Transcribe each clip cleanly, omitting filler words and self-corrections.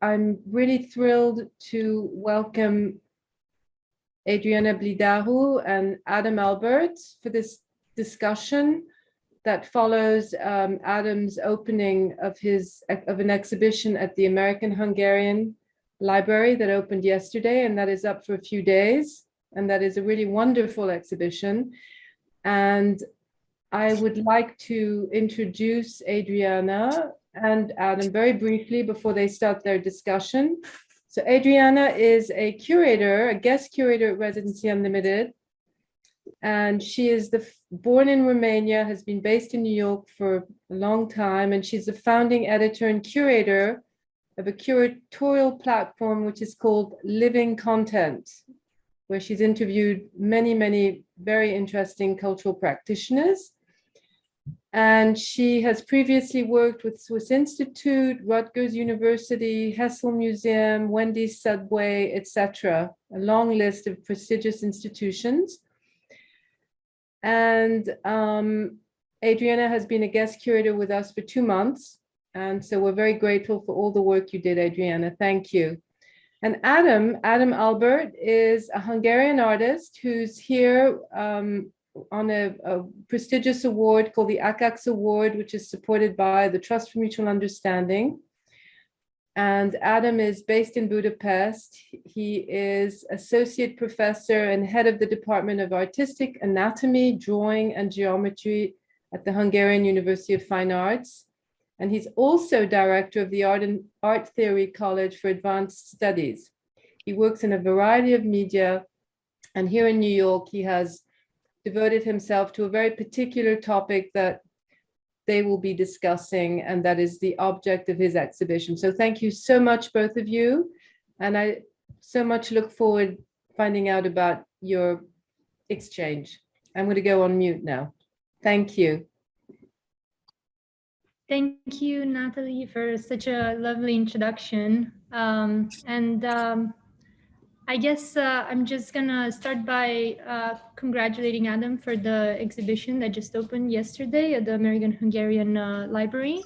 I'm really thrilled to welcome Adriana Blidaru and Ádám Albert for this discussion that follows Adam's opening of an exhibition at the American Hungarian Library that opened yesterday, and that is up for a few days. And that is a really wonderful exhibition. And I would like to introduce Adriana and Ádám very briefly before they start their discussion. So Adriana is a curator, a guest curator at Residency Unlimited. And she is born in Romania, has been based in New York for a long time. And she's the founding editor and curator of a curatorial platform, which is called Living Content, where she's interviewed many, many very interesting cultural practitioners. And she has previously worked with Swiss Institute, Rutgers University, Hessel Museum, Wendy's Subway, etc., a long list of prestigious institutions. And Adriana has been a guest curator with us for 2 months. And so we're very grateful for all the work you did, Adriana. Thank you. And Ádám Albert is a Hungarian artist who's here on a prestigious award called the AKAX Award, which is supported by the Trust for Mutual Understanding. And Ádám is based in Budapest. He is associate professor and head of the Department of Artistic Anatomy, Drawing, and Geometry at the Hungarian University of Fine Arts. And he's also director of the Art Theory College for Advanced Studies. He works in a variety of media. And here in New York, he has devoted himself to a very particular topic that they will be discussing, and that is the object of his exhibition. So thank you so much, both of you. And I so much look forward finding out about your exchange. I'm going to go on mute now. Thank you. Thank you, Natalie, for such a lovely introduction. I guess I'm just gonna start by congratulating Ádám for the exhibition that just opened yesterday at the American Hungarian Library.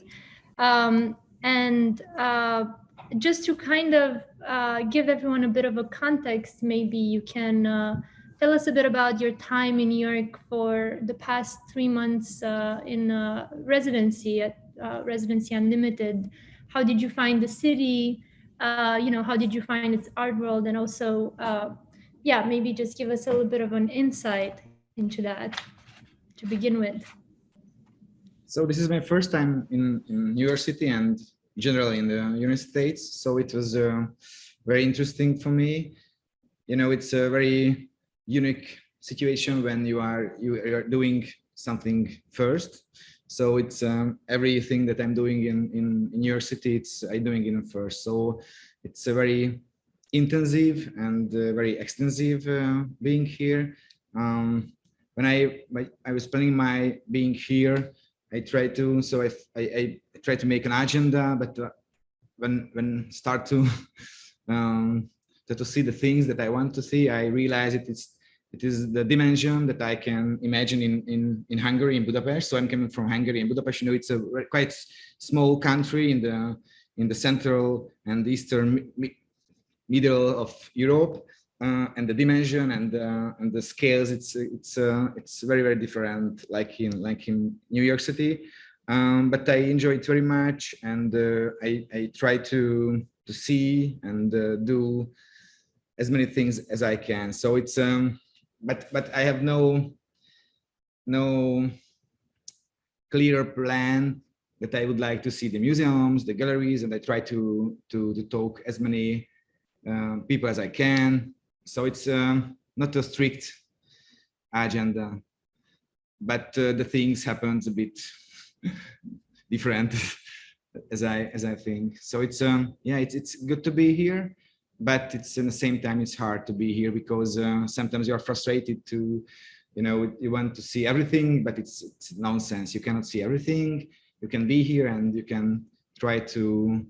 Just to kind of give everyone a bit of a context, maybe you can tell us a bit about your time in New York for the past 3 months in residency at Residency Unlimited. How did you find the city? How did you find its art world? And also, maybe just give us a little bit of an insight into that to begin with. So this is my first time in New York City and generally in the United States. So it was very interesting for me. It's a very unique situation when you are doing something first. So it's everything that I'm doing in New York City, I'm doing it first. So it's a very intensive and very extensive being here. When I was planning my being here, I try to try to make an agenda, but when start to see the things that I want to see, I realize it is the dimension that I can imagine in Hungary, in Budapest. So I'm coming from Hungary and Budapest. It's a quite small country in the central and eastern middle of Europe, and the dimension and the scales. It's very, very different, like in New York City. But I enjoy it very much, and I try to see and do as many things as I can. So it's but I have no clear plan that I would like to see the museums, the galleries, and I try to talk as many people as I can. So it's not a strict agenda, but the things happens a bit different as I think. So it's it's good to be here, but it's in the same time it's hard to be here because sometimes you're frustrated to, you want to see everything, but it's nonsense. You cannot see everything. You can be here and you can try to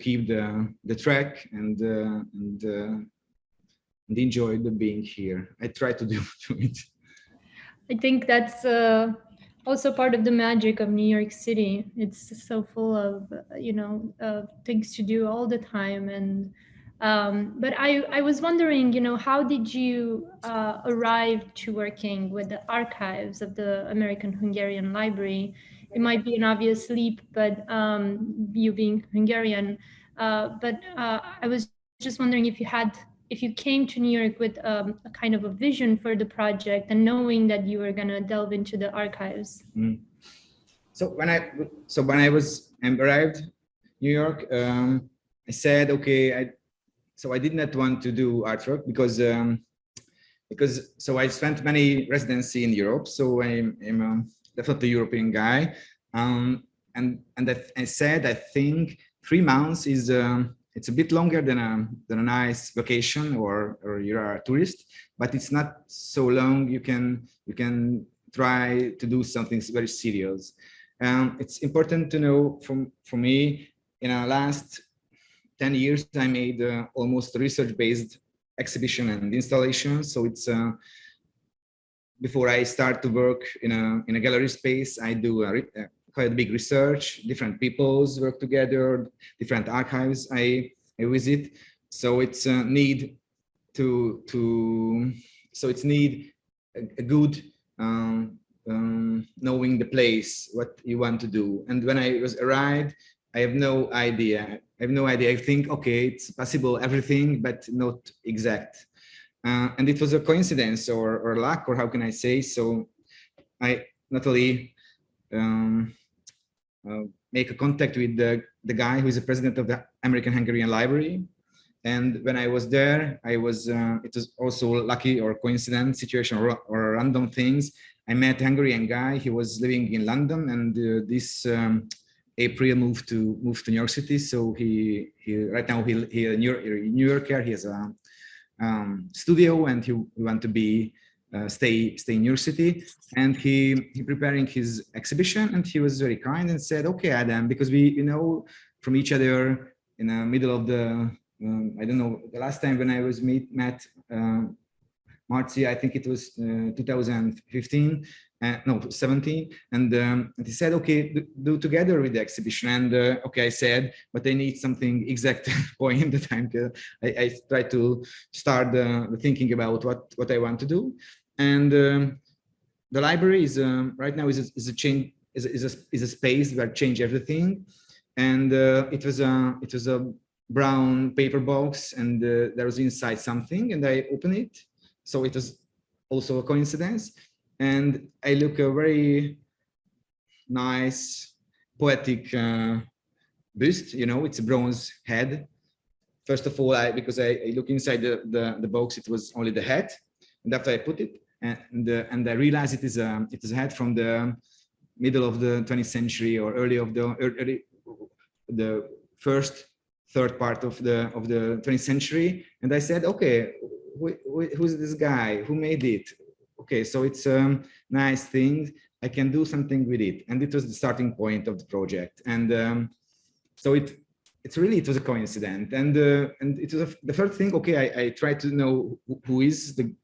keep the track and enjoy the being here. I try to do it. I think that's also part of the magic of New York City. It's so full of, things to do all the time. And but I was wondering, how did you arrive to working with the archives of the American Hungarian Library? It might be an obvious leap, but you being Hungarian, but I was just wondering if you came to New York with a kind of a vision for the project and knowing that you were going to delve into the archives. So when I was arrived New York, I said, okay, I did not want to do artwork because I spent many residency in Europe, so I'm definitely a European guy, and I said I think 3 months is it's a bit longer than a nice vacation or you're a tourist, but it's not so long. You can try to do something very serious. It's important to know for me, in our last 10 years, I made almost research-based exhibition and installation. So it's before I start to work in a gallery space, I do quite big research. Different peoples work together, different archives I visit. So it's need a good knowing the place, what you want to do. And when I was arrived, I have no idea. I think, okay, it's possible everything, but not exact. And it was a coincidence or luck, or how can I say? So I not only make a contact with the guy who is the president of the American Hungarian Library. And when I was there, it was also lucky or coincidence situation or random things. I met a Hungarian guy. He was living in London, and this April moved to New York City. So he right now he a New Yorker. He has a studio, and he want to be stay in New York City. And he preparing his exhibition, and he was very kind and said, "Okay, Adam, because we know from each other in the middle of the I don't know, the last time when I was met Marci, I think it was 2015, no, 17. And he said, okay, do together with the exhibition. And okay, I said, but I need something exact point that I try to start thinking about what I want to do. And the library is right now is a space that change everything. And it was a brown paper box, and there was inside something, and I opened it. So it was also a coincidence. And I look a very nice, poetic bust, it's a bronze head. First of all, because I look inside the box, it was only the head. And after I put it, and I realized it is a head from the middle of the 20th century or early of the third part of the 20th century. And I said, okay, who's this guy? Who made it? Okay, so it's a nice thing. I can do something with it. And it was the starting point of the project. And so it was a coincidence. And it was the first thing. Okay, I tried to know who is the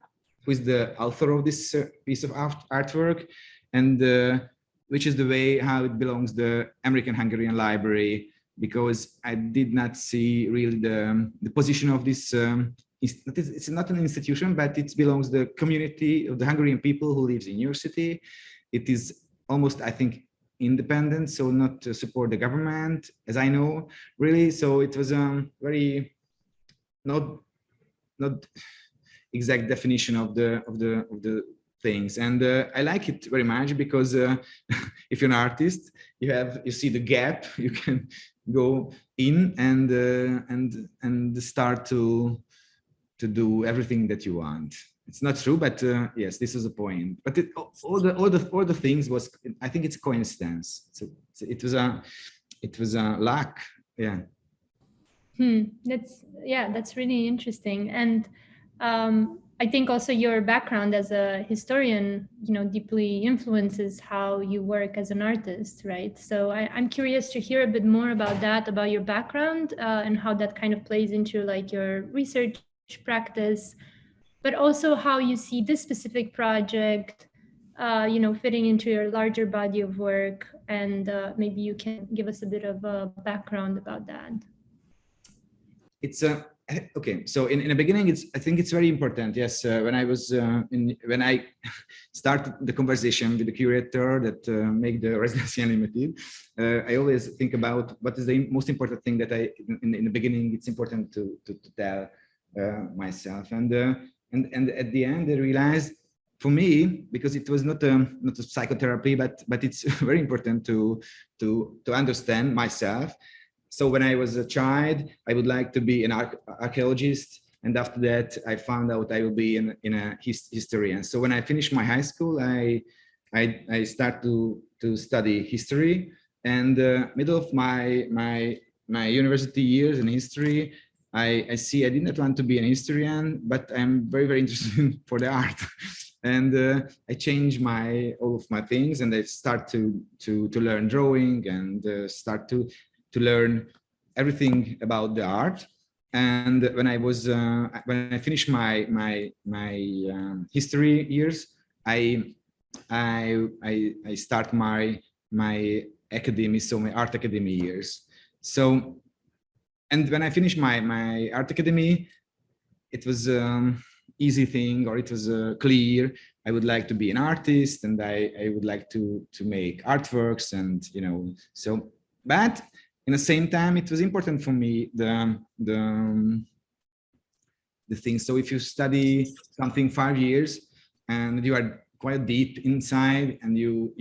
author of this piece of artwork, and which is the way how it belongs to the American Hungarian Library, because I did not see really the position of this. It's not an institution, but it belongs to the community of the Hungarian people who lives in New York City. It is almost, I think, independent, so not to support the government, as I know, really. So it was a very not exact definition of the things, and I like it very much because if you're an artist, you see the gap, you can go in and start to do everything that you want. It's not true, but yes, this is a point. But all the things was, I think it's a coincidence. So it was a luck. Yeah. That's really interesting. And I think also your background as a historian, deeply influences how you work as an artist, right? So I'm curious to hear a bit more about that, about your background and how that kind of plays into like your research practice, but also how you see this specific project fitting into your larger body of work, and maybe you can give us a bit of a background about that. It's okay. So in the beginning, I think it's very important. Yes, when I started the conversation with the curator that make the residency unlimited, I always think about what is the most important thing that in the beginning it's important to tell myself, and at the end I realized, for me, because it was not a psychotherapy, but it's very important to understand myself. So when I was a child, I would like to be an archaeologist, and after that, I found out I will be in a historian. So when I finished my high school, I start to study history, and middle of my university years in history, I see I did not want to be an historian, but I'm very interested for the art. And I change all of my things, and I start to learn drawing, and start to learn everything about the art. And when I finished my history years, I start my academy, so my art academy years. So, and when I finished my art academy, it was easy thing, or it was clear. I would like to be an artist, and I would like to make artworks, and so. But in the same time, it was important for me the thing. So if you study something 5 years and you are quite deep inside, and you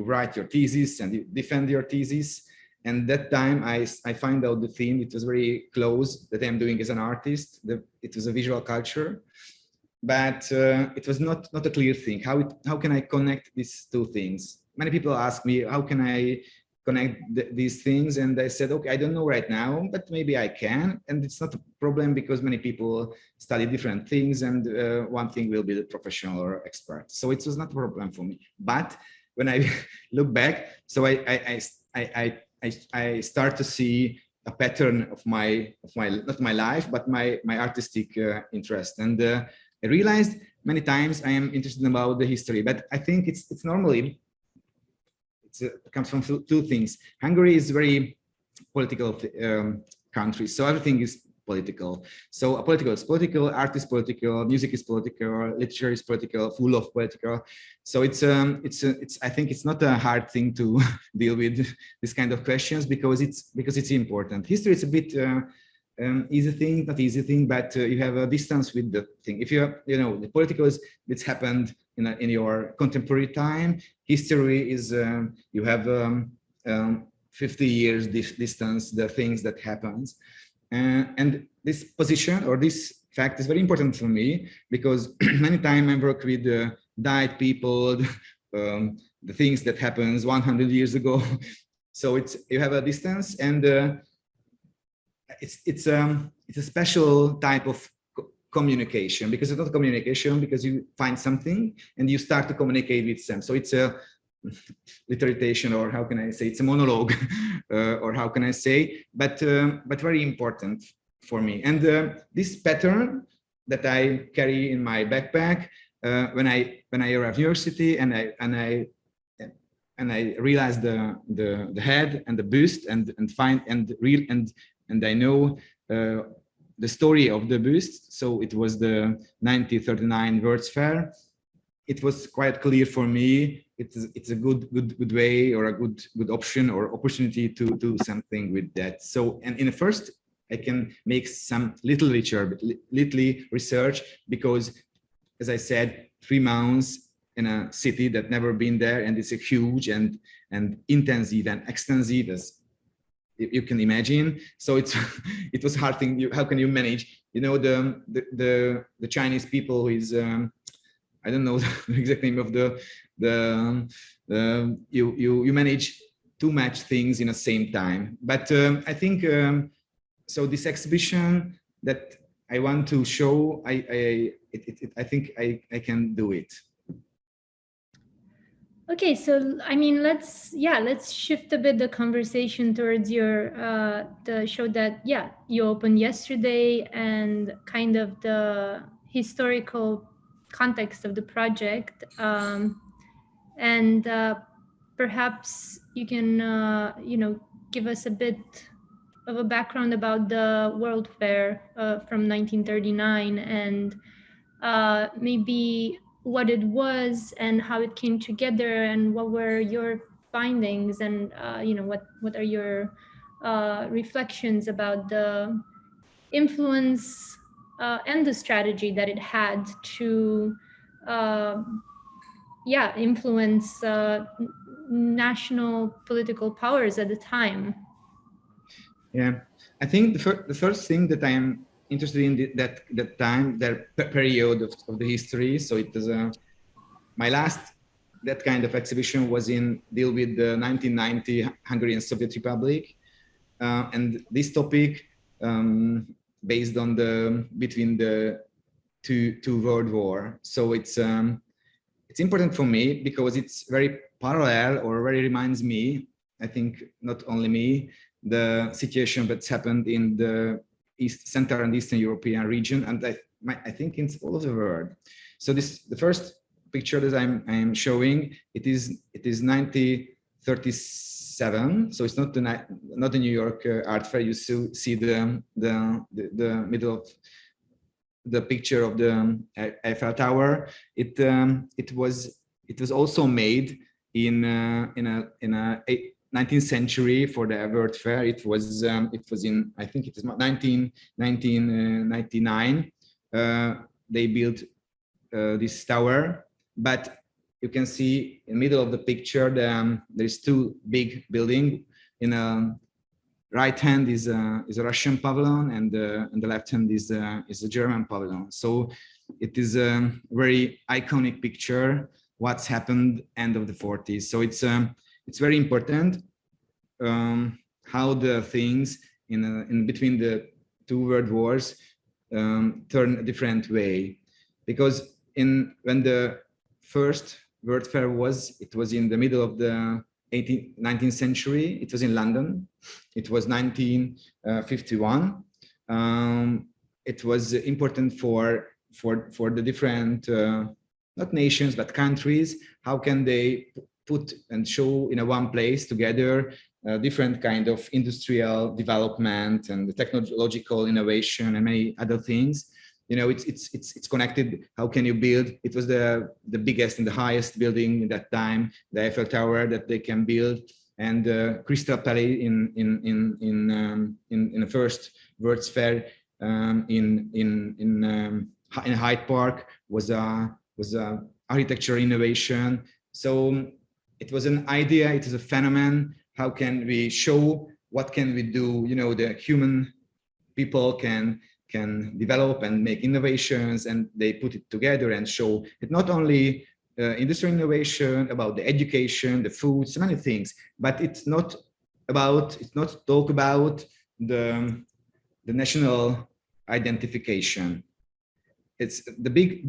write your thesis and you defend your thesis, and that time I find out the theme. It was very close that I'm doing as an artist. It was a visual culture, but it was not a clear thing. How can I connect these two things? Many people ask me, how can I connect these things? And I said, okay, I don't know right now, but maybe I can. And it's not a problem, because many people study different things, and one thing will be the professional or expert. So it was not a problem for me. But when I look back, so I start to see a pattern of my not my life, but my artistic interest. And I realized many times I am interested about the history, but I think it's normally, it comes from two things. Hungary is very political country, so everything is political. So political is political, art is political, music is political, literature is political, full of political. So it's I think it's not a hard thing to deal with this kind of questions, because it's important. History is a bit easy thing, not easy thing, but you have a distance with the thing. If you the political is, it's happened in your contemporary time. History is you have 50 years distance, the things that happens. And this position or this fact is very important for me, because many times I work with died people, the things that happens 100 years ago. So you have a distance, and it's a special type of communication, because it's not communication, because you find something and you start to communicate with them. So it's a literation, or how can I say, it's a monologue, or how can I say, but very important for me. And this pattern that I carry in my backpack when I arrive university, and I realize the head and the bust, and I know the story of the bust. So it was the 1939 World's Fair. It was quite clear for me. It's a good way, or a good option or opportunity to do something with that. So, and in the first, I can make some little research, because, as I said, 3 months in a city that never been there, and it's a huge and intensive and extensive, as you can imagine. So it was hard thing. How can you manage? The Chinese people who is I don't know the exact name of you manage too much things in the same time. But I think so. This exhibition that I want to show, I think I can do it. Okay, so I mean, let's shift a bit the conversation towards your the show that you opened yesterday, and kind of the historical context of the project. And perhaps you can, give us a bit of a background about the World Fair from 1939 and maybe what it was and how it came together and what were your findings and what are your reflections about the influence and the strategy that it had to influence national political powers at the time. Yeah, I think the first thing that I am interested in that time, that period of the history. So it was my last that kind of exhibition was in deal with the 1990 Hungarian Soviet Republic, and this topic based on between the two world war. So it's important for me because it's very parallel or very reminds me, I think not only me, the situation that's happened in the Central and Eastern European region, and I think it's all over the world. So the first picture that I'm showing, it is 1937. So it's not the New York Art Fair. You see the middle of the picture of the Eiffel Tower. It was also made in a 19th century for the World Fair. It was in, I think it is 1999. They built this tower, but you can see in the middle of the picture there's two big buildings. In a right hand is a Russian pavilion, and the left hand is a German pavilion. So it is a very iconic picture. What's happened end of the 40s. So it's very important how the things in between the two world wars turn a different way, because when the first World Fair was in the middle of the 19th century. It was in London. It was 1951. It was important for the different not nations but countries. How can they put and show in one place together different kind of industrial development and the technological innovation and many other things. You know, it's connected. How can you build? It was the biggest and the highest building in that time, the Eiffel Tower that they can build, and Crystal Palace in the first World's Fair in Hyde Park was a architecture innovation. So it was an idea. It is a phenomenon. How can we show? What can we do? You know, the human people can develop and make innovations, and they put it together and show it not only industrial innovation, about the education, the food, so many things, but it's not talk about the national identification. It's the big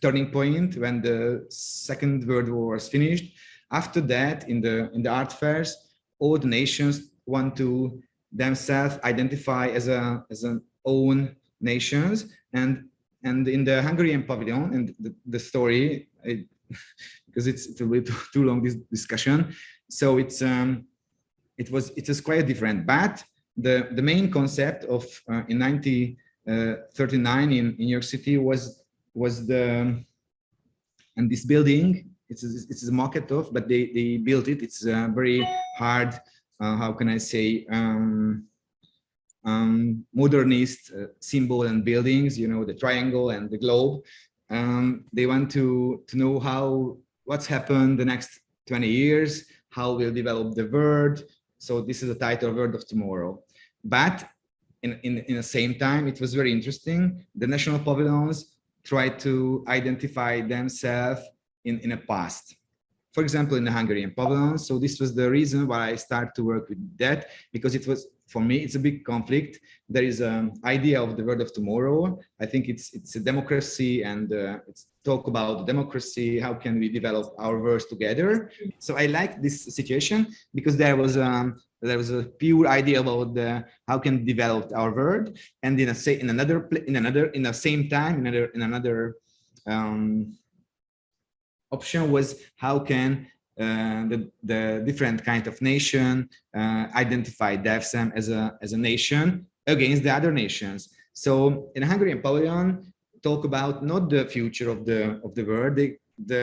turning point when the Second World War was finished. After that, in the art fairs, all the nations want to themselves identify as an own nations, and in the Hungarian Pavilion, and the story, because it's a bit too long, this discussion. So it was quite different, but the main concept of in 1939 in New York City was and this building. It's a mock-up of, but they built it. It's very hard. How can I say, modernist symbol and buildings, you know, the triangle and the globe. They want to know what's happened the next 20 years, how we'll develop the world. So this is the title, World of Tomorrow. But in the same time, it was very interesting. The national pavilions try to identify themselves in a past. For example, in the Hungarian Pavilion. So this was the reason why I started to work with that, because it was, for me, it's a big conflict. There is an idea of the world of tomorrow. I think it's a democracy, and it's talk about democracy. How can we develop our worlds together? So I like this situation because there was a pure idea about how can develop our world, and in the same time, in another option was how can the different kind of nation identify themselves as a nation against the other nations. So in Hungarian Pavilion, talk about not the future of the world. The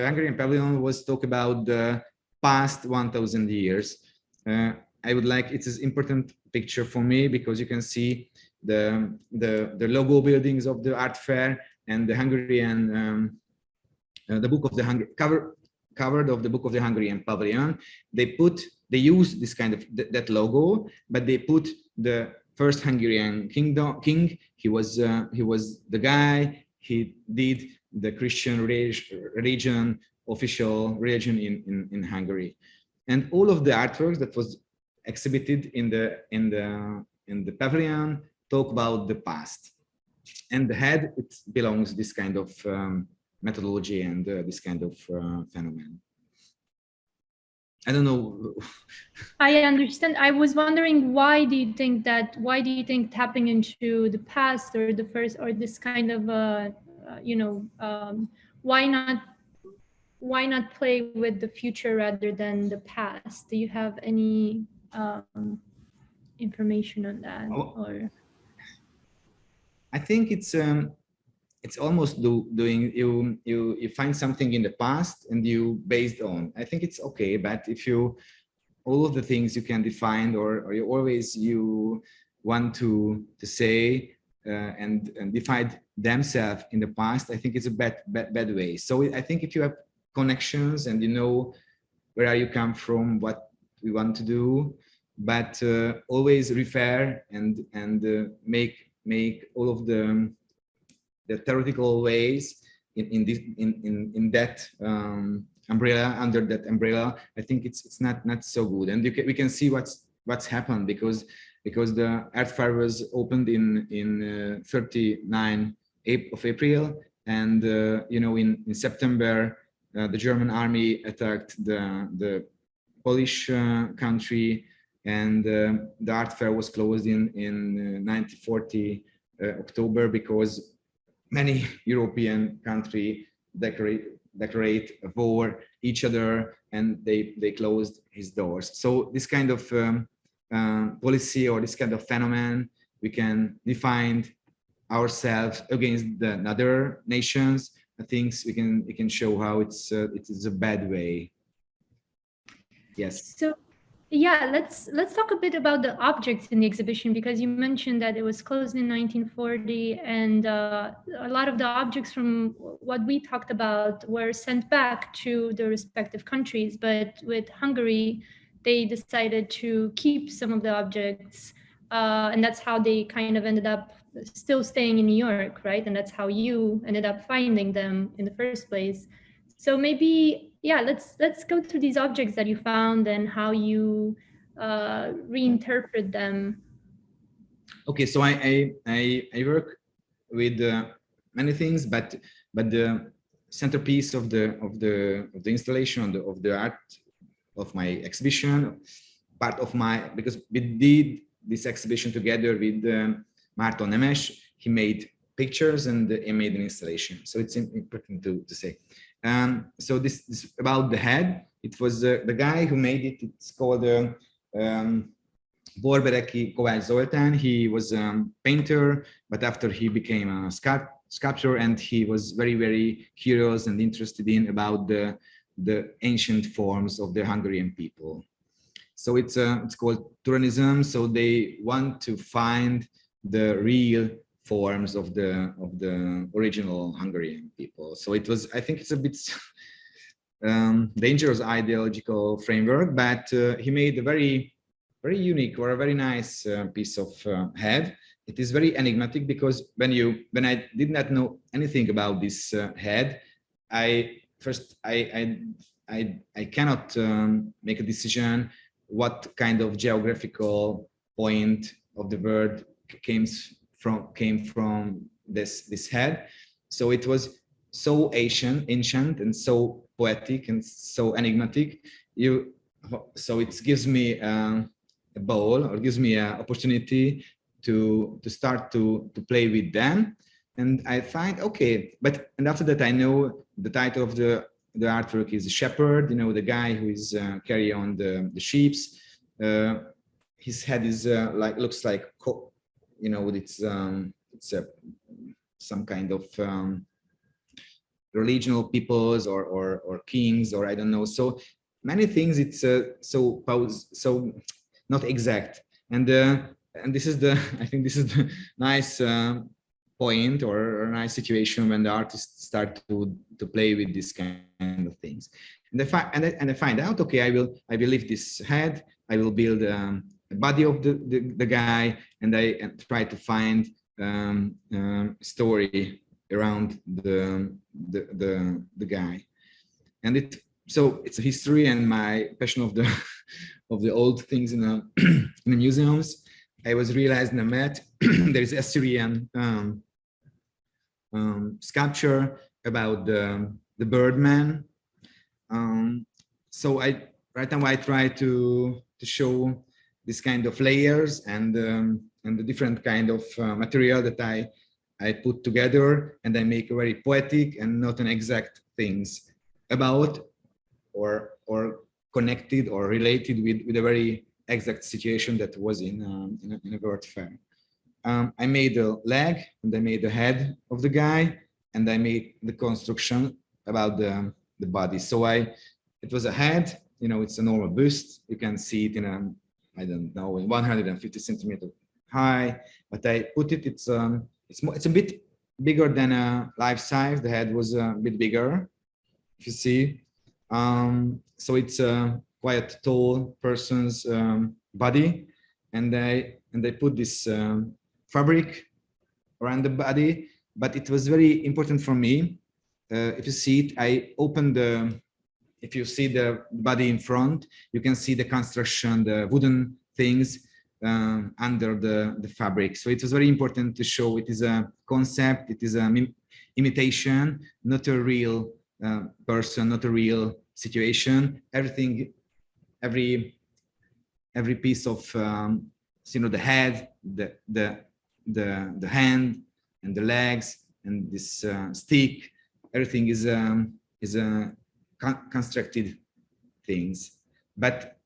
Hungarian Pavilion was talk about the past 1,000 years. I would like, it's an important picture for me because you can see the logo buildings of the art fair and the Hungarian the book of the covered of the book of the Hungarian Pavilion. They use this kind of that logo, but they put the first Hungarian king. He was the guy. He did the Christian religion, official religion in Hungary, and all of the artworks that was exhibited in the pavilion talk about the past, and the head, it belongs this kind of methodology and this kind of phenomenon. I don't know. I understand. I was wondering, why do you think tapping into the past or the first, or this kind of why not play with the future rather than the past? Do you have any information on that? Or I think it's almost doing you find something in the past and you based on. I think it's okay, but if you all of the things you can define or you want to say and define themselves in the past, I think it's a bad way. So I think if you have connections and you know where are you come from, what we want to do, but always refer and make all of the theoretical ways in that umbrella, under that umbrella. I think it's not so good, and we can see what's happened because the art fair was opened in 39 of April, and in September the German army attacked the Polish country, and the art fair was closed in 1940 October because many European countries declarate war each other, and they closed his doors. So this kind of policy or this kind of phenomenon, we can define ourselves against the other nations. I think we can show how it is a bad way. Yes. So yeah, let's talk a bit about the objects in the exhibition, because you mentioned that it was closed in 1940, and a lot of the objects from what we talked about were sent back to the respective countries. But with Hungary, they decided to keep some of the objects, and that's how they kind of ended up still staying in New York, right? And that's how you ended up finding them in the first place. So maybe, yeah, let's go through these objects that you found and how you reinterpret them. Okay, so I work with many things, but the centerpiece of the installation of the art of my exhibition, part of because we did this exhibition together with Márton Nemes. He made pictures and he made an installation. So it's important to say. So this about the head. It was the guy who made it. It's called Borbereki Kovács Zoltán. He was a painter, but after he became a sculptor, and he was very, very curious and interested in about the ancient forms of the Hungarian people. So it's called Turanism. So they want to find the real forms of the original Hungarian people. So it was, I think it's a bit dangerous ideological framework, but he made a very, very unique or a very nice piece of head. It is very enigmatic because when I did not know anything about this head, I cannot make a decision what kind of geographical point of the world came from this head. So it was so ancient and so poetic and so enigmatic. So it gives me a ball, or gives me an opportunity to start to play with them. I find, okay, and after that I know the title of the artwork is Shepherd, you know, the guy who is carry on the sheeps. His head is looks like, you know, it's some kind of religional peoples or kings, or I don't know. So many things. It's so not exact. And this is the, I think this is the nice point or a nice situation when the artists start to play with this kind of things. And I find out, okay, I will lift this head, I will build the body of the guy, and I try to find story around the guy. And so it's a history, and my passion of the of the old things in the in the museums. I was realizing I met there is Assyrian sculpture about the birdman. So right now I try to show this kind of layers and the different kind of material that I put together, and I make a very poetic and not an exact things about or connected or related with a very exact situation that was in a world fair. I made the leg, and I made the head of the guy, and I made the construction about the body. So it was a head, you know, it's a normal bust. You can see it in I don't know, in 150 centimeters high, but I put it, it's a bit bigger than a life size. The head was a bit bigger, if you see. So it's a quite tall person's body, and I put this fabric around the body. But it was very important for me. If you see it, I opened if you see the body in front, you can see the construction, the wooden things under the fabric. So it was very important to show it is a concept, it is an imitation, not a real person, not a real situation. Everything, every piece of you know, the head, the hand, and the legs, and this stick, everything is constructed things. But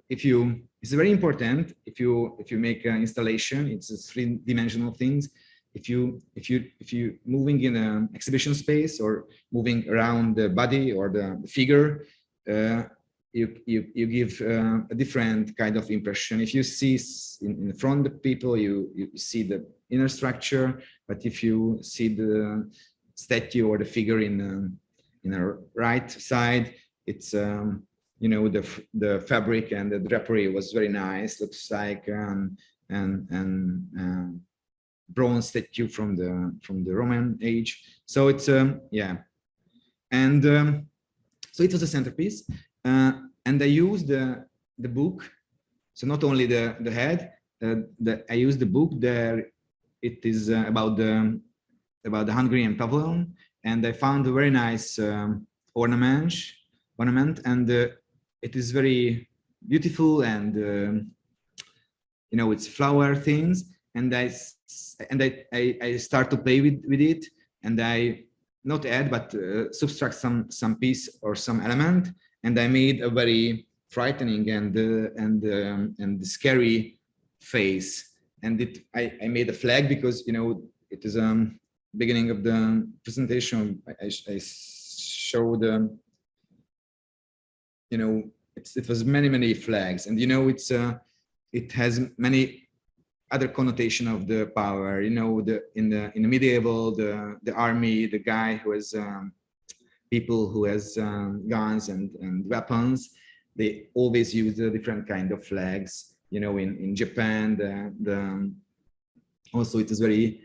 it's very important if you make an installation, it's a three-dimensional things. If you moving in an exhibition space or moving around the body or the figure, you give a different kind of impression. If you see in front of people, you see the inner structure, but if you see the statue or the figure in a right side, it's you know, the fabric and the drapery was very nice. Looks like bronze statue from the Roman age. So it's yeah, and so it was a centerpiece, and I used the book. So not only the head, I used the book there. It is about the Hungarian Pavilion, and I found a very nice ornament, and it is very beautiful, and you know, it's flower things, and I start to play with it, and I not add but subtract some piece or some element, and I made a very frightening and scary face, and I made a flag because, you know, it is beginning of the presentation. I showed you know, it was many flags, and you know, it has many other connotation of the power. You know, in the medieval, the army, the guy who has people who has guns and weapons, they always use the different kind of flags. You know, in Japan, also it is very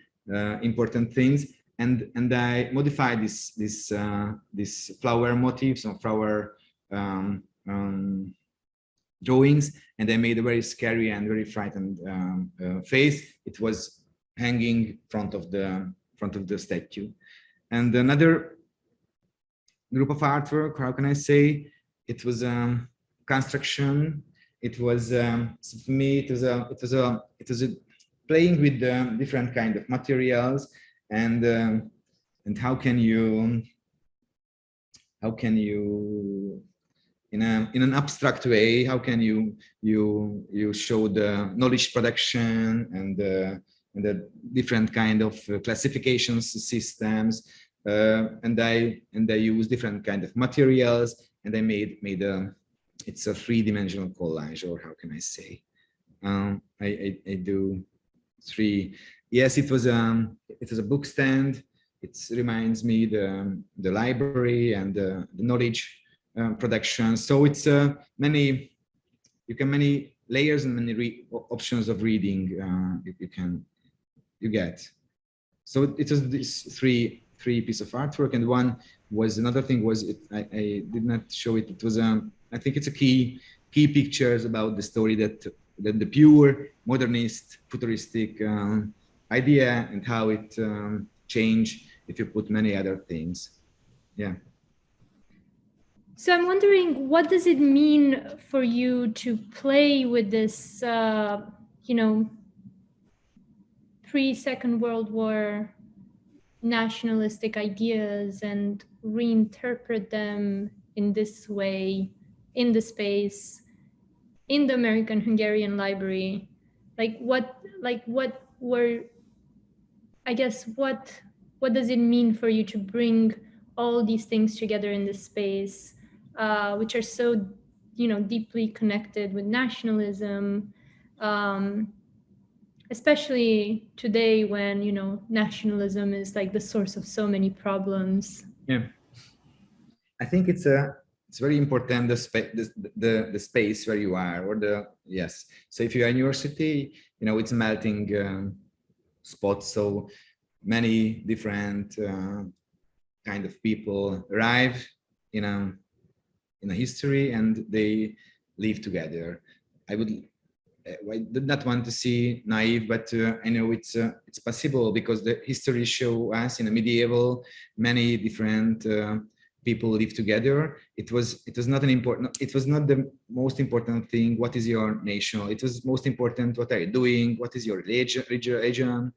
important things, and I modified this flower motifs or flower drawings, and I made a very scary and very frightened face. It was hanging front of the statue. And another group of artwork, how can I say, it was construction. It was so for me, it was a playing with different kind of materials, and how can you in an abstract way, how can you show the knowledge production and the different kind of classifications systems, and I use different kind of materials, and I made it's a three-dimensional collage, or how can I say? I do three. Yes, it was a book stand. It reminds me the library and the knowledge production. So it's many layers and many options of reading you get. So it was this three piece of artwork, and one was another thing was I did not show it. It was I think it's a key pictures about the story that the pure modernist futuristic idea and how it changed if you put many other things. Yeah. So I'm wondering, what does it mean for you to play with this, you know, pre-Second World War nationalistic ideas and reinterpret them in this way, in the space, in the American Hungarian Library? What does it mean for you to bring all these things together in this space, which are so, you know, deeply connected with nationalism, especially today when, you know, nationalism is like the source of so many problems? Yeah, I think it's very important the space where you are, or yes. So if you are in your city, you know, it's a melting spot. So many different kind of people arrive in a history, and they live together. I did not want to see naive, but I know it's possible, because the history show us in a medieval many different people live together. It was not the most important thing what is your nation. It was most important what are you doing, what is your religion.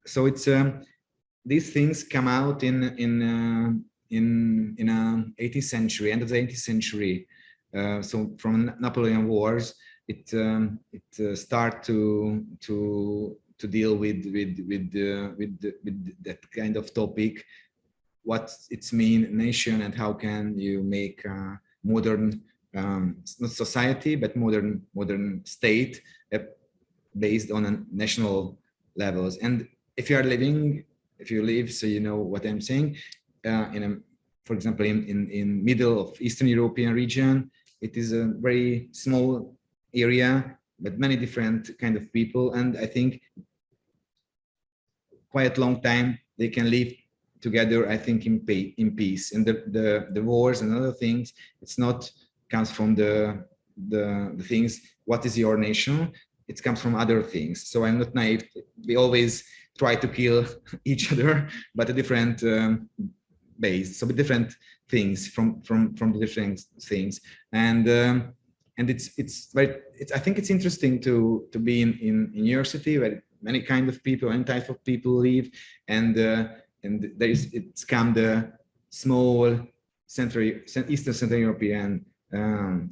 So it's these things come out in 18th century, end of the 18th century. So from Napoleon Wars, it start to deal with that kind of topic, what it's mean nation, and how can you make modern not society but modern state based on a national levels. And if you live, so you know what I'm saying, for example, in middle of Eastern European region, it is a very small area, but many different kind of people. And I think quite long time they can live together, I think, in peace. And the wars and other things, it's not comes from the things, what is your nation? It comes from other things. So I'm not naive. We always try to kill each other, but a different base. So with different things from the different things. And I think it's interesting to be in your city where many kind of people and type of people live, and it's come the small Eastern Central European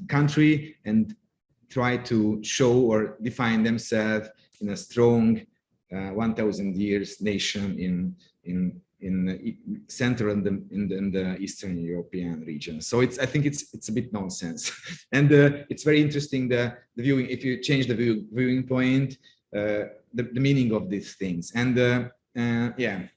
country, and try to show or define themselves in a strong 1,000 years nation in Central and in the Eastern European region. So I think it's a bit nonsense, and it's very interesting the viewing. If you change the viewing point, the meaning of these things, and yeah.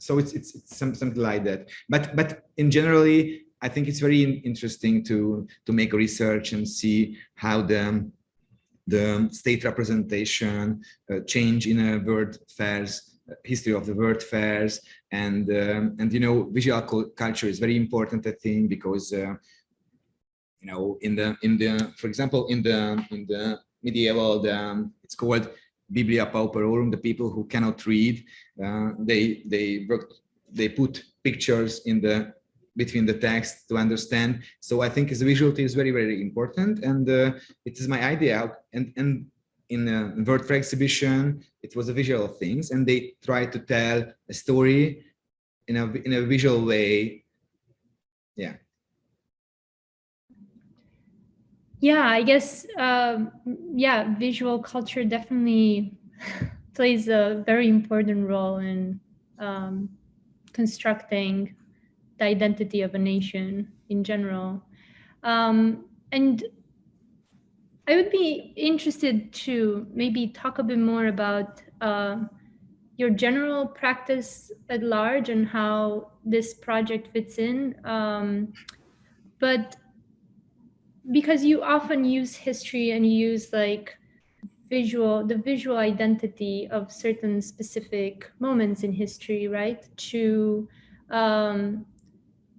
So it's something like that. But in generally, I think it's very interesting to make research and see how the state representation change in a world fairs, history of the world fairs, and you know, visual culture is very important, I think, because you know, for example, in the medieval, it's called Biblia Pauperorum, the people who cannot read, they put pictures between the text to understand. So I think the visuality is very, very important, and it is my idea. And in a World Fair exhibition, it was a visual things, and they tried to tell a story in a visual way. Yeah. Yeah, I guess, yeah, visual culture definitely plays a very important role in constructing the identity of a nation in general. And I would be interested to maybe talk a bit more about your general practice at large and how this project fits in. But because you often use history and you use like the visual identity of certain specific moments in history, right? To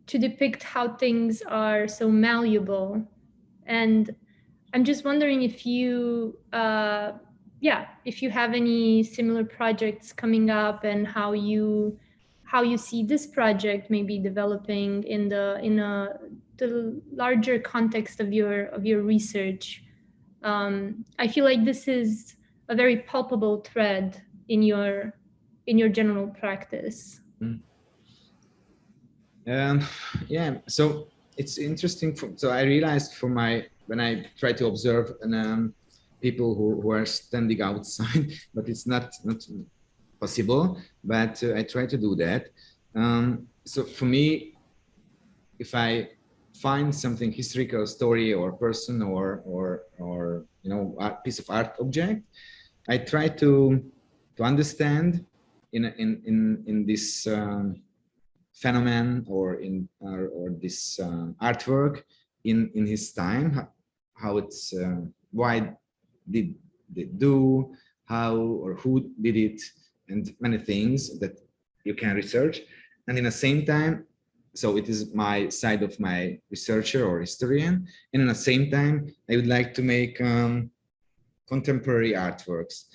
depict how things are so malleable. And I'm just wondering if you, if you have any similar projects coming up and how you see this project maybe developing in the larger context of your research. I feel like this is a very palpable thread in your general practice. Yeah, so it's interesting. So I realized when I try to observe people who are standing outside, but it's not possible. But I try to do that. So for me, if I find something historical story or person or a piece of art object, I try to understand in this phenomenon or this artwork in his time, how it's why did they do, how or who did it, and many things that you can research. And in the same time, so it is my side of my researcher or historian, and in the same time I would like to make contemporary artworks.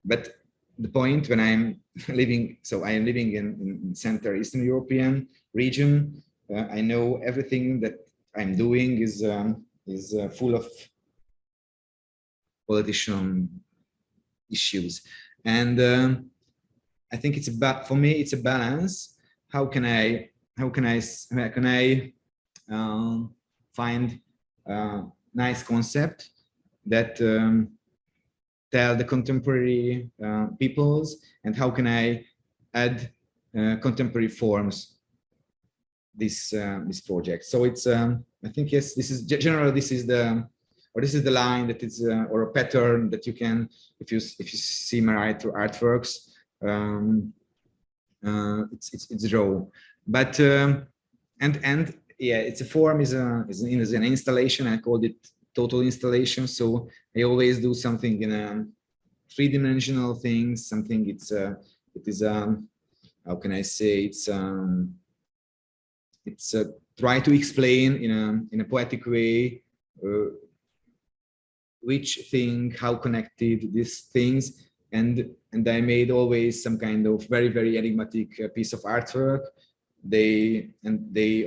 But the point when I'm living, so I am living in Central Eastern European region, I know everything that I'm doing is full of political issues, and I think it's about, for me it's a balance. How can I find a nice concept that tell the contemporary peoples, and how can I add contemporary forms this project. So it's I think, yes, this is generally, this is the line that is or a pattern that you can, if you see my artworks, it's raw, but and yeah, it's a form is an installation. I called it total installation. So I always do something in a three-dimensional thing, something it is how can I say, it's try to explain in a poetic way which thing, how connected these things, and I made always some kind of very, very enigmatic piece of artwork. They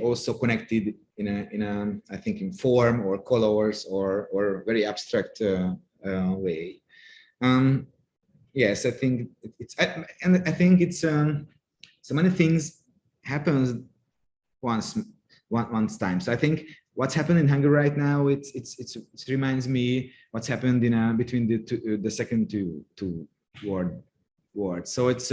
also connected in a I think in form or colors or very abstract way. Yes, I think and I think it's so many things happens once time. So I think what's happened in Hungary right now, it reminds me what's happened in between the second two words. So it's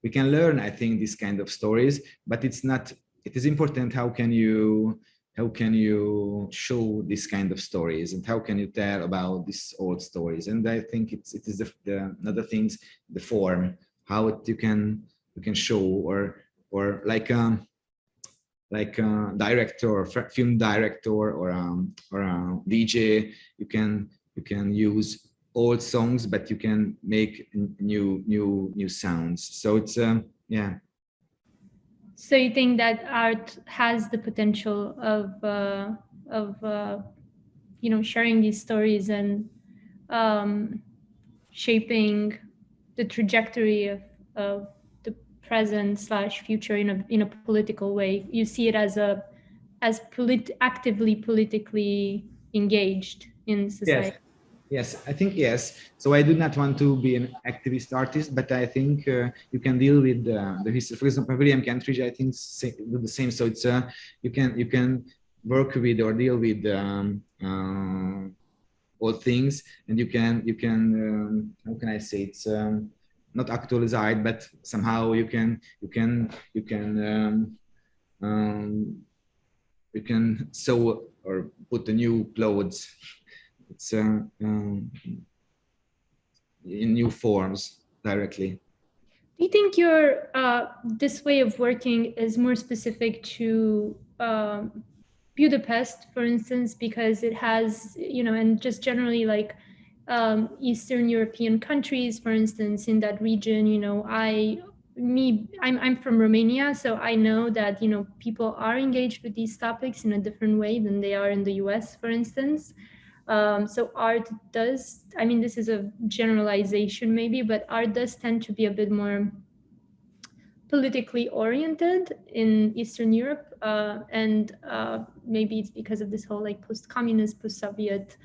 we can learn, I think, this kind of stories, but it's not. It is important how can you show this kind of stories, and how can you tell about these old stories. And I think it is the another things, the form, how you can show or like a director or film director or a DJ, you can use old songs, but you can make new sounds. So it's yeah. So you think that art has the potential of sharing these stories and shaping the trajectory of the present / future in a political way? You see it as actively politically engaged in society. Yes, I think yes. So I do not want to be an activist artist, but I think you can deal with the history. For example, William Kentridge, I think do the same. So it's you can work with or deal with all things, and you can how can I say, it's not actualized, but somehow you can you can sew or put the new clothes. It's in new forms directly. Do you think your this way of working is more specific to Budapest, for instance, because it has, you know, and just generally like Eastern European countries, for instance, in that region, you know, I'm from Romania, so I know that, you know, people are engaged with these topics in a different way than they are in the US, for instance. So art does, I mean, this is a generalization maybe, but art does tend to be a bit more politically oriented in Eastern Europe. And maybe it's because of this whole like post-communist, post-Soviet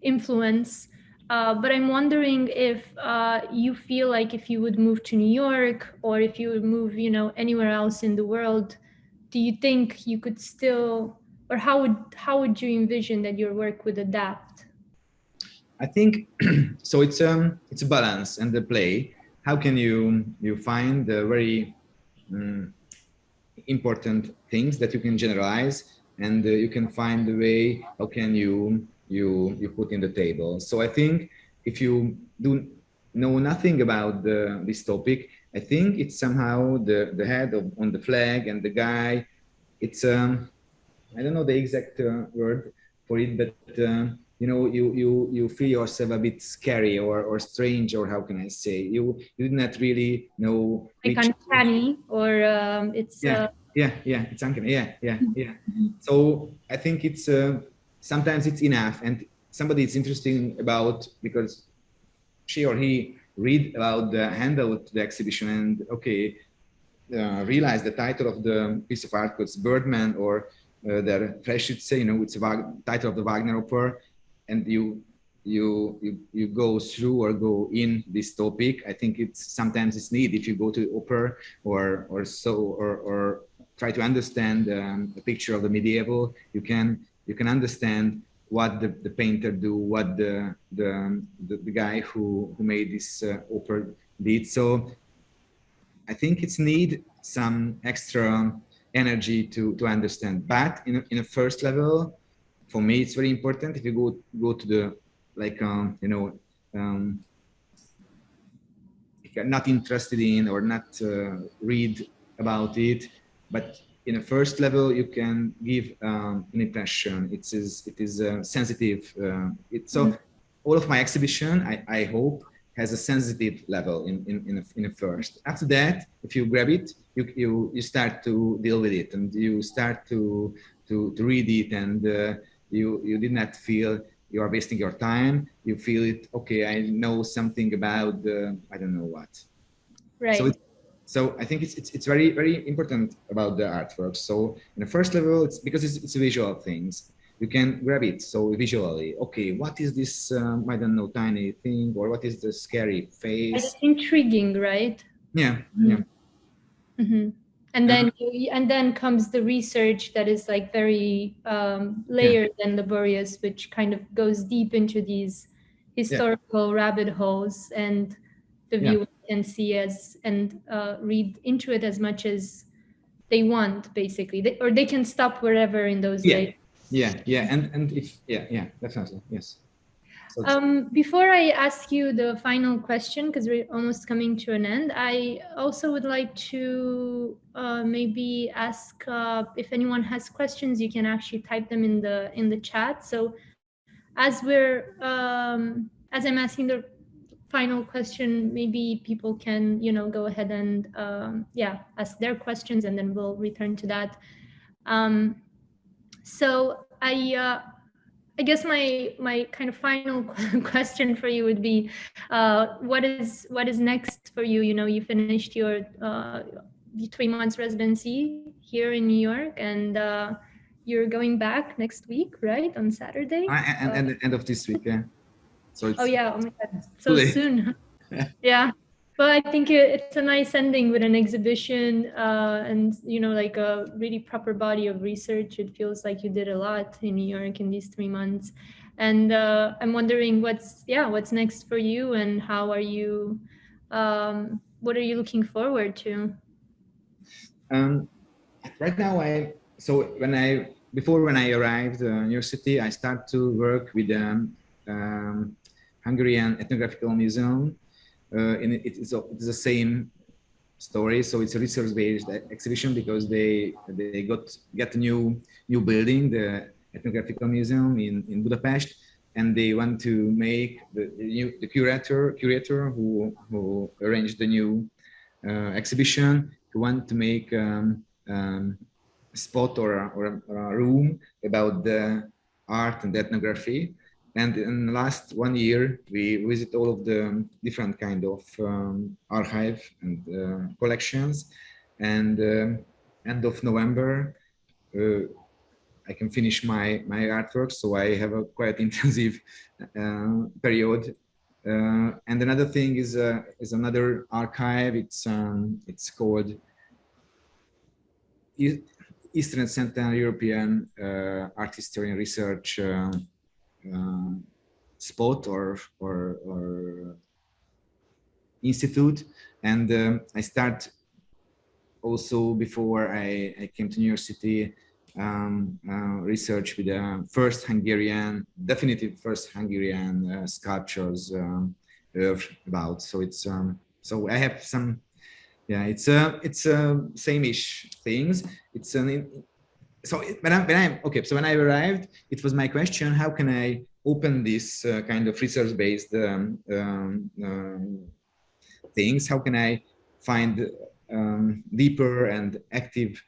influence. But I'm wondering if you feel like if you would move to New York or if you would move, you know, anywhere else in the world, do you think you could still, or how would you envision that your work would adapt? I think so. It's a balance and the play. How can you find the very important things that you can generalize, and you can find the way how can you put in the table. So I think if you do know nothing about this topic, I think it's somehow the head on the flag and the guy. It's I don't know the exact word for it, but you know, you feel yourself a bit scary or strange, or how can I say, you do not really know like uncanny, or it's yeah it's uncanny, yeah. So I think it's sometimes it's enough, and somebody is interesting about because she or he read about the handle to the exhibition and okay, realize the title of the piece of art was Birdman or the Freschütze, you know, it's a title of the Wagner opera, and you go through or go in this topic. I think it's sometimes it's needed if you go to opera or try to understand the picture of the medieval. You can understand what the painter do, what the guy who made this opera did. So I think it's need some extra energy to understand. But in a first level, for me, it's very important if you go to the like you know, if you're not interested in or not read about it, but in a first level you can give an impression. It is sensitive. So all of my exhibition, I hope, has a sensitive level in a first. After that, if you grab it, you start to deal with it, and you start to read it, and you did not feel you are wasting your time. You feel it. Okay, I know something about I don't know what. right. So I think it's very very important about the artwork. So in the first level, it's because it's visual things. You can grab it so visually. Okay, what is this? I don't know, tiny thing, or what is the scary face? It's intriguing, right? Yeah, yeah. Mm-hmm. And then comes the research that is like very layered and laborious, which kind of goes deep into these historical rabbit holes, and the viewer can see and read into it as much as they want, basically, or they can stop wherever in those layers. Yeah, and if definitely, yes. Before I ask you the final question, because we're almost coming to an end, I also would like to maybe ask if anyone has questions. You can actually type them in the chat. So as as I'm asking the final question, maybe people can go ahead and ask their questions, and then we'll return to that. So I guess my kind of final question for you would be, what is next for you? You finished your 3 months residency here in New York, and you're going back next week, right? On Saturday? And the end of this week, yeah. So it's Oh yeah, oh my God, so today. soon. Yeah, well, I think it's a nice ending with an exhibition and, you know, like a really proper body of research. It feels like you did a lot in New York in these 3 months. And I'm wondering what's next for you, and how are you, what are you looking forward to? Right now, when I arrived in New York City, I start to work with Hungarian Ethnographical Museum. It is the same story, so it's a research-based exhibition because they get a new building, the Ethnographical Museum in Budapest, and they want to make the curator who arranged the new exhibition, who want to make a spot or a room about the art and ethnography. And in the last 1 year, we visit all of the different kind of archive and collections. And end of November, I can finish my artwork. So I have a quite intensive period. And another thing is another archive. It's called Eastern and Central European Art History and Research spot or institute. And I start also, before I came to New York City, research with the definitive first Hungarian sculptures about. So it's so I have some, yeah, it's same-ish things. It's so when I arrived, it was my question: how can I open this kind of research-based things? How can I find deeper and active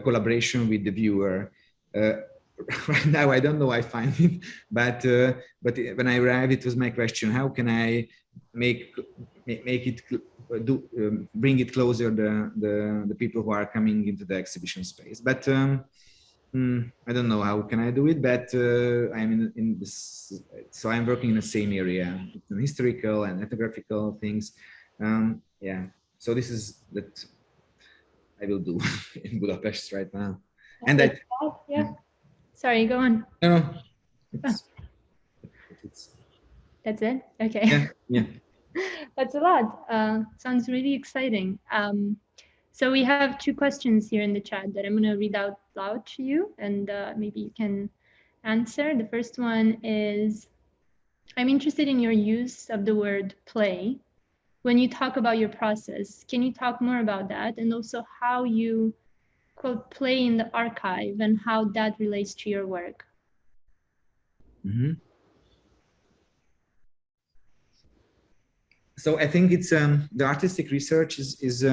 collaboration with the viewer? Right now, I don't know I find it, but when I arrived, it was my question: how can I make it bring it closer the people who are coming into the exhibition space? But I don't know how can I do it, but I'm in this, so I'm working in the same area, in historical and ethnographical things. Yeah, so this is that I will do in Budapest right now. And that, yeah. Sorry, go on. No, that's it. Okay. Yeah. That's a lot. Sounds really exciting. So we have 2 questions here in the chat that I'm going to read out loud to you, and maybe you can answer. The first one is, I'm interested in your use of the word play. When you talk about your process, can you talk more about that? And also how you, quote, play in the archive and how that relates to your work. Mm-hmm. So I think it's the artistic research is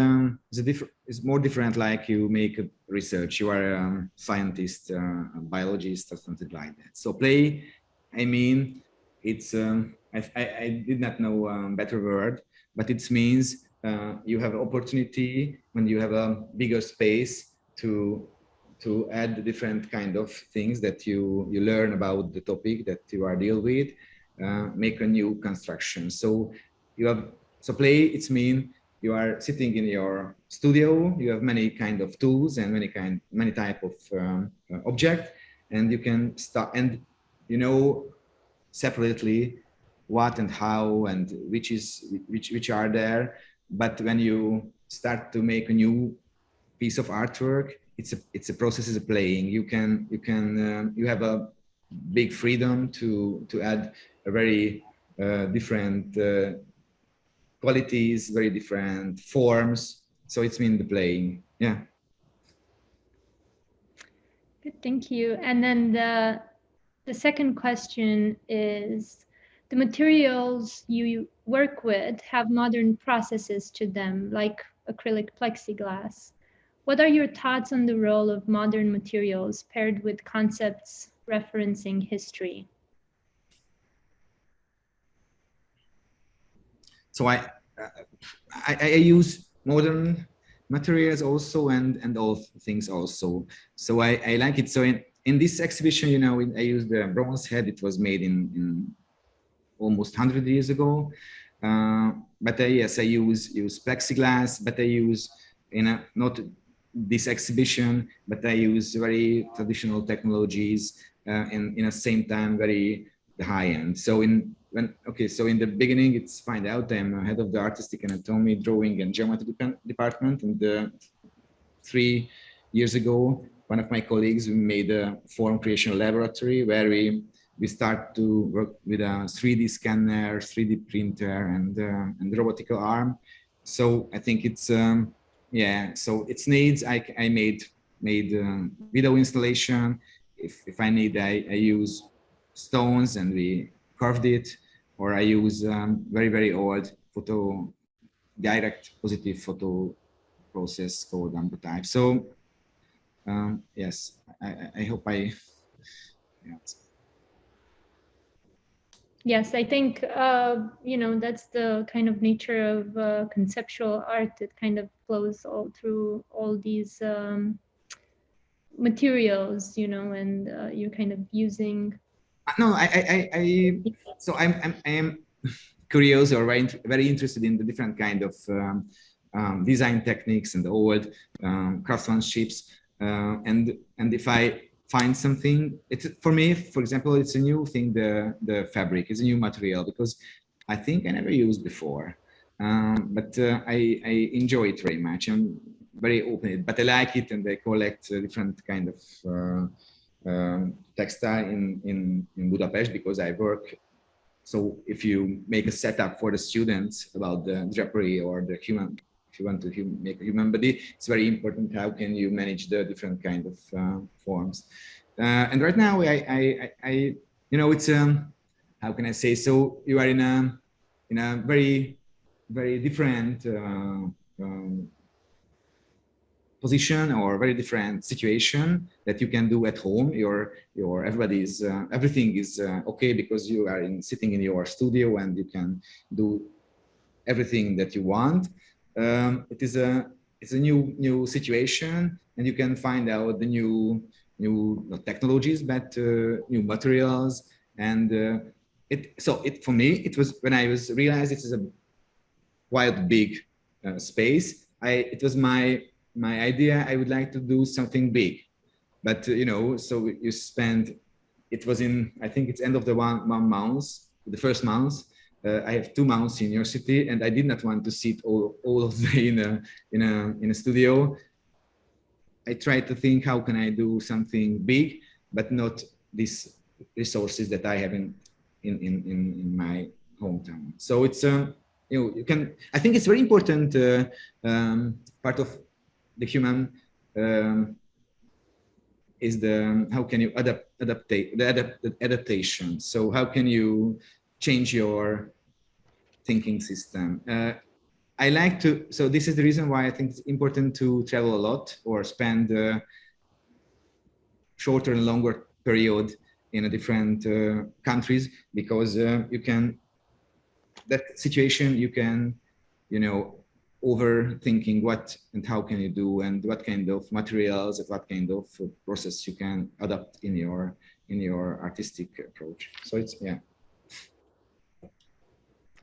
more different. Like you make a research, you are a scientist, a biologist, or something like that. So play, I mean, it's I did not know a better word, but it means you have opportunity when you have a bigger space to add different kind of things that you learn about the topic that you are deal with, make a new construction. So you have, so play, it's mean you are sitting in your studio, you have many kind of tools and many type of object, and you can start, and you know separately what and how and which are there. But when you start to make a new piece of artwork, it's a process of playing. You have a big freedom to add a very different qualities, very different forms. So it's mean the playing. Yeah. Good, thank you. And then the second question is, the materials you work with have modern processes to them, like acrylic plexiglass. What are your thoughts on the role of modern materials paired with concepts referencing history? So I use modern materials also and old things also. So I like it. So in this exhibition, you know, I used the bronze head. It was made in almost 100 years ago. But yes, I use plexiglass, but I use not this exhibition, but I use very traditional technologies and in the same time very high end. So in the beginning, it's find out I'm head of the artistic anatomy, drawing and geometry department, and 3 years ago, one of my colleagues made a form creation laboratory where we start to work with a 3D scanner, 3D printer, and robotical arm. So I think it's so its needs. I made video installation. If I need, I use stones and we carved it, or I use very old direct positive photo process called Ambotype. So yes, I hope I. Yeah. Yes, I think, you know, that's the kind of nature of conceptual art. It kind of flows all through all these materials, you know, and you're kind of using. No, so I am curious or very interested in the different kind of design techniques and old craftsmanships. And if I find something, it's for me, for example, it's a new thing. The fabric is a new material because I think I never used before, but I enjoy it very much. I'm very open, but I like it, and I collect different kind of textile in Budapest because I work. So if you make a setup for the students about the drapery or the human, if you want to make a human body, it's very important how can you manage the different kind of forms. And right now, I you know, it's how can I say? So you are in a very different position or very different situation that you can do at home. Your everybody's everything is okay because you are sitting in your studio and you can do everything that you want. It's a new situation, and you can find out the new not technologies but new materials. And for me it was when I was realized it is a quite big space. It was my idea. I would like to do something big, but you know, so you spend. It was in, I think it's end of the one month, the first month. I have 2 months in university, and I did not want to sit all of the day in a studio. I tried to think how can I do something big, but not these resources that I have in my hometown. So it's you know, you can. I think it's very important part of the human is the how can you adaptation. So how can you change your thinking system? I like to. So this is the reason why I think it's important to travel a lot or spend shorter and longer period in a different countries, because you can. That situation you can, you know, overthinking what and how can you do and what kind of materials and what kind of process you can adapt in your artistic approach. So it's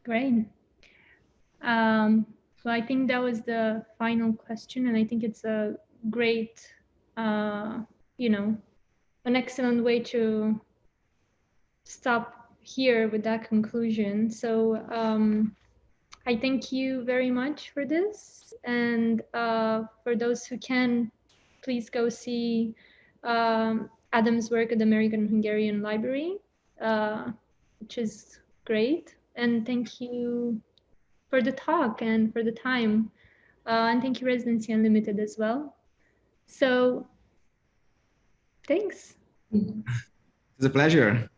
Great. So I think that was the final question, and I think it's a great, you know, an excellent way to stop here with that conclusion. So I thank you very much for this, and for those who can, please go see Adam's work at the American Hungarian Library, which is great. And thank you for the talk and for the time, and thank you Residency Unlimited as well. So thanks. it's a pleasure.